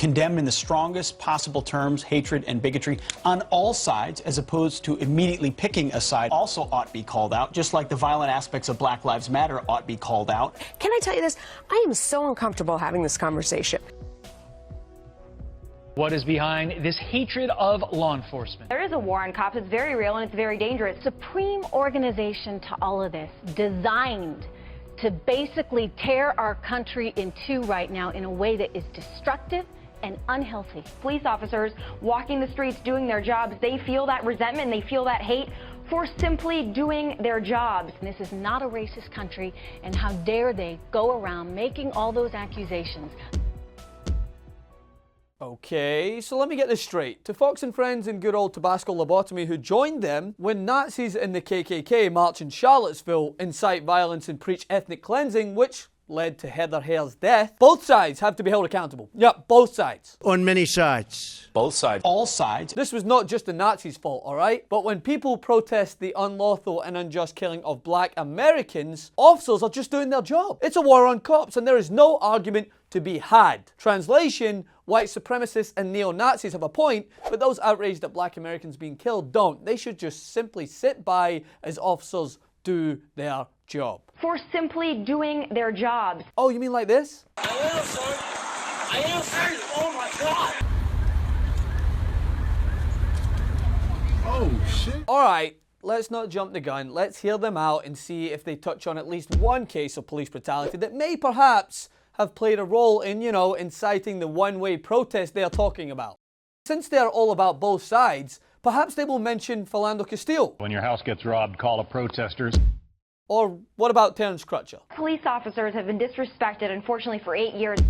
condemn in the strongest possible terms hatred and bigotry on all sides, as opposed to immediately picking a side, also ought to be called out, just like the violent aspects of Black Lives Matter ought to be called out. Can I tell you this? I am so uncomfortable having this conversation. What is behind this hatred of law enforcement? There is a war on cops. It's very real and it's very dangerous. Supreme organization to all of this, designed to basically tear our country in two right now in a way that is destructive and unhealthy. Police officers walking the streets doing their jobs, they feel that resentment, they feel that hate for simply doing their jobs. And this is not a racist country, and how dare they go around making all those accusations. Okay, so let me get this straight. To Fox and friends in good old Tabasco lobotomy who joined them when Nazis in the KKK march in Charlottesville, incite violence and preach ethnic cleansing, which led to Heather Hear's death, both sides have to be held accountable. Yep, both sides. On many sides. Both sides. All sides. This was not just the Nazis' fault, alright? But when people protest the unlawful and unjust killing of black Americans, officers are just doing their job. It's a war on cops and there is no argument to be had. Translation, white supremacists and neo-Nazis have a point, but those outraged at black Americans being killed don't. They should just simply sit by as officers do their job. For simply doing their jobs. Oh, you mean like this? I am, sir. I am, sir. Oh my God. Oh, shit. Alright, let's not jump the gun. Let's hear them out and see if they touch on at least one case of police brutality that may perhaps have played a role in, you know, inciting the one-way protest they are talking about. Since they are all about both sides, perhaps they will mention Philando Castile. When your house gets robbed, call a protesters. Or what about Terrence Crutcher? Police officers have been disrespected, unfortunately, for 8 years.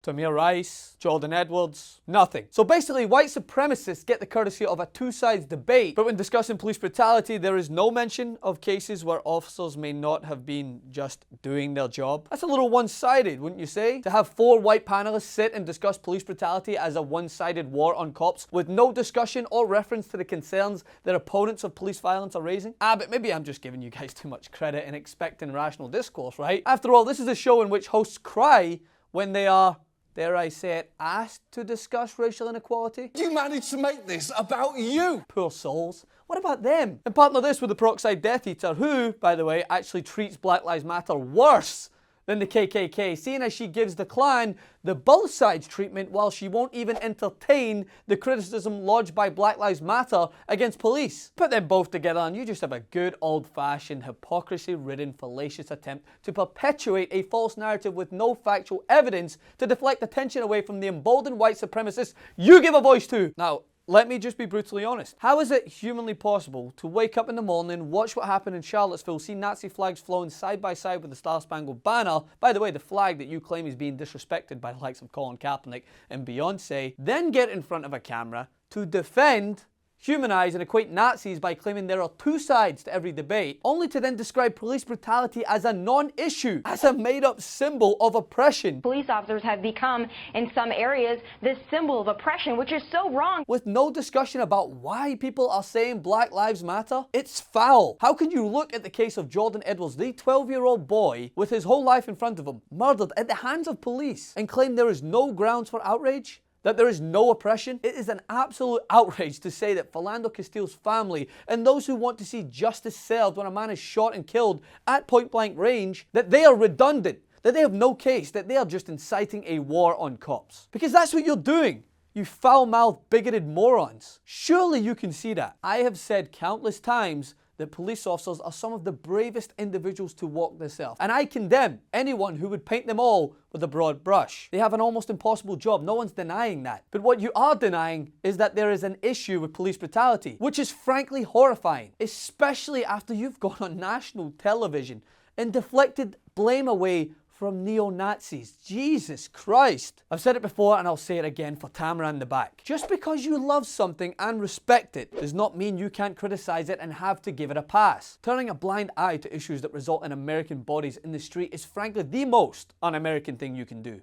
Tamir Rice, Jordan Edwards, nothing. So basically, white supremacists get the courtesy of a two-sides debate, but when discussing police brutality, there is no mention of cases where officers may not have been just doing their job. That's a little one-sided, wouldn't you say? To have 4 white panelists sit and discuss police brutality as a one-sided war on cops with no discussion or reference to the concerns that opponents of police violence are raising? But maybe I'm just giving you guys too much credit and expecting rational discourse, right? After all, this is a show in which hosts cry when they are, dare I say it, asked to discuss racial inequality. You managed to make this about you. Poor souls. What about them? And partner this with the peroxide Death Eater, who, by the way, actually treats Black Lives Matter worse than the KKK, seeing as she gives the Klan the both sides treatment while she won't even entertain the criticism lodged by Black Lives Matter against police. Put them both together and you just have a good old-fashioned hypocrisy-ridden fallacious attempt to perpetuate a false narrative with no factual evidence to deflect attention away from the emboldened white supremacists you give a voice to. Now, let me just be brutally honest. How is it humanly possible to wake up in the morning, watch what happened in Charlottesville, see Nazi flags flown side by side with the Star-Spangled Banner, by the way, the flag that you claim is being disrespected by the likes of Colin Kaepernick and Beyonce, then get in front of a camera to defend, humanize and equate Nazis by claiming there are two sides to every debate, only to then describe police brutality as a non-issue, as a made-up symbol of oppression. Police officers have become, in some areas, this symbol of oppression, which is so wrong. With no discussion about why people are saying Black Lives Matter, it's foul. How can you look at the case of Jordan Edwards, the 12-year-old boy with his whole life in front of him, murdered at the hands of police, and claim there is no grounds for outrage? That there is no oppression? It is an absolute outrage to say that Philando Castile's family and those who want to see justice served when a man is shot and killed at point-blank range, that they are redundant, that they have no case, that they are just inciting a war on cops. Because that's what you're doing, you foul-mouthed, bigoted morons. Surely you can see that. I have said countless times that police officers are some of the bravest individuals to walk this earth. And I condemn anyone who would paint them all with a broad brush. They have an almost impossible job, no one's denying that. But what you are denying is that there is an issue with police brutality, which is frankly horrifying, especially after you've gone on national television and deflected blame away from neo-Nazis. Jesus Christ. I've said it before and I'll say it again for Tamara in the back. Just because you love something and respect it does not mean you can't criticize it and have to give it a pass. Turning a blind eye to issues that result in American bodies in the street is frankly the most un-American thing you can do.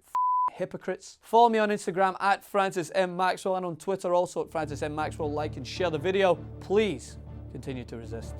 Hypocrites. Follow me on Instagram at Francis M. Maxwell and on Twitter also at Francis M. Maxwell. Like and share the video. Please continue to resist.